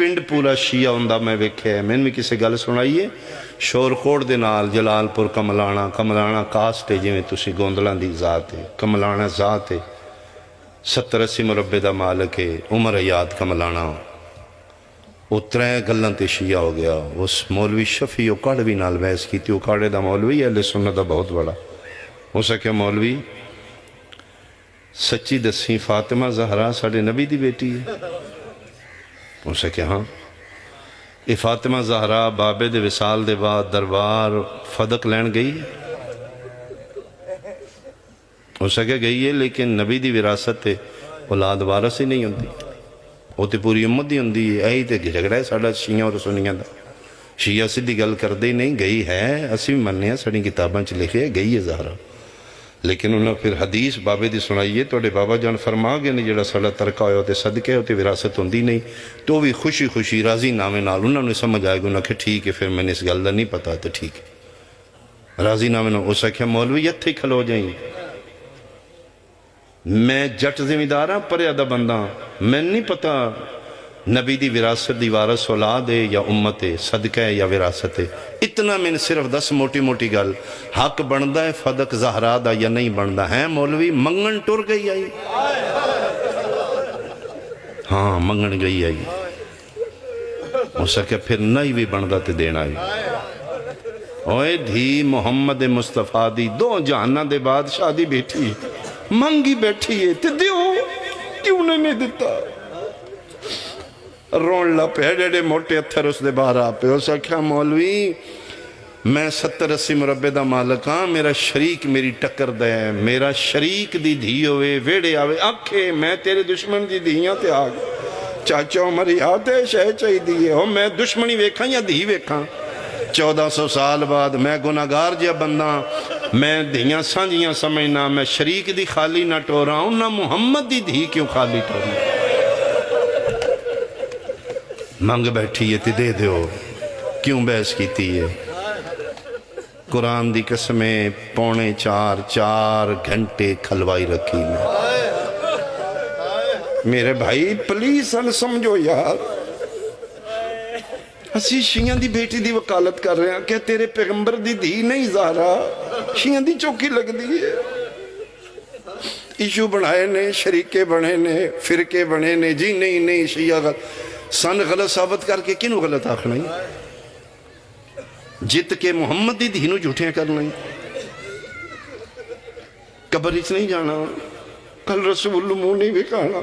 पिंड पूरा शिया हुंदा मैं वेख्या। मैंने भी किसी गल सुनाई है, शोरकोट दे नाल जलालपुर कमलाना, कमलाना कास्ट है जिवें तुसीं गोंदलां दी जात है, कमलाना जात है, 70-80 मुरब्बे दा मालिक है, उमर हयात कमलाना। वो त्रै गल्लां ते शिया हो गया। उस मौलवी शफी उकाड़वी नाल बहस की, उकाड़े दा मौलवी अहले सुन्नत दा बहुत बड़ा। हो सके मौलवी सच्ची दसी फातिमा जहरा साडे नबी दी बेटी है? हो सके हाँ। ये फातिमा जहरा बाबे दे विसाल दे बाद दरबार फदक लैन गई है? हो सके गई है, लेकिन नबी दी विरासत ते औलाद वारस ही नहीं होंदी, वो तो पूरी उम्मत ही होंदी है। यही तो झगड़ा है साडा शिया और सुनिया का। शिया सीधी गल करते ही नहीं, गई है असी भी मन्ने, साड़ी किताबों च लिखे गई है जहरा, लेकिन उन्हें फिर हदीस बाबे की सुनाई है। तो बाबा जान फरमा गए ने जो साडा तरका होया तो सदके हो, तो विरासत होंदी नहीं, तो भी खुशी खुशी राजी नामे नाल उन्होंने समझ आएगा। उन्हें आख्या ठीक है, फिर मैंने इस गल का नहीं पता, तो ठीक है राजी नामे नाल। उस आख्या मौलवी इत्थे खलो जाई, मैं जट जिमीदार हाँ, परया दा बंदा, मैनू नहीं पता नबी दी विरासत दी वारस औलाद है या उम्मत है, सदका है या विरासत है। इतना मैंने सिर्फ दस मोटी मोटी गल, हक बनता है फदक जहरा दा या नहीं बनता है? मौलवी मंगन टुर गई आई, हाँ मंगन गई आई। हो सके फिर नहीं भी बनता तो देना ही। ओए धी मुहम्मद मुस्तफा दी दो जहाना दे बादशाह दी बेटी मंगी बैठी है, ते दियो क्यों नहीं दिता? रोन ला पे, जेडे मोटे अत्थर उसदे बाहर आ पे। उस आख्या मौलवी मैं 70-80 मुरब्बे दा मालिक हाँ, मेरा शरीक मेरी टक्कर दे, मेरा शरीक दी धी होवे वेड़े आवे आखे मैं तेरे दुश्मन दी धी ते आ गया। चाचा उमर याद है शह चाहिए हो, मैं दुश्मनी वेखा या धी वेखा? 1400 साल बाद मैं गुनाहगार जिहा बंदा, मैं धियां सांझियां समझना, मैं शरीक दी खाली ना टोरा, उन्ना मुहम्मद दी धी क्यों खाली टोरा? मंग बैठी है तो दे दो, क्यों बहस की है? कुरान दी कसमें 3.25-4 घंटे खलवाई रखी मैं। मेरे भाई प्लीज सन समझो यार, असी शिया दी बेटी दी वकालत कर रहे हैं, क्या तेरे पैगंबर दी धी नहीं ज़हरा? शिया दी चौकी लगती है। इशू बनाए ने, शरीके बने ने, फिरके बने ने जी, नहीं नहीं शिया सन गलत साबित करके किनू गलत आखना ही, जित के मुहम्मद दी धी नू झूठियां करना ही। कबर नहीं जाना, कल रसूल मुंह नहीं विखाना।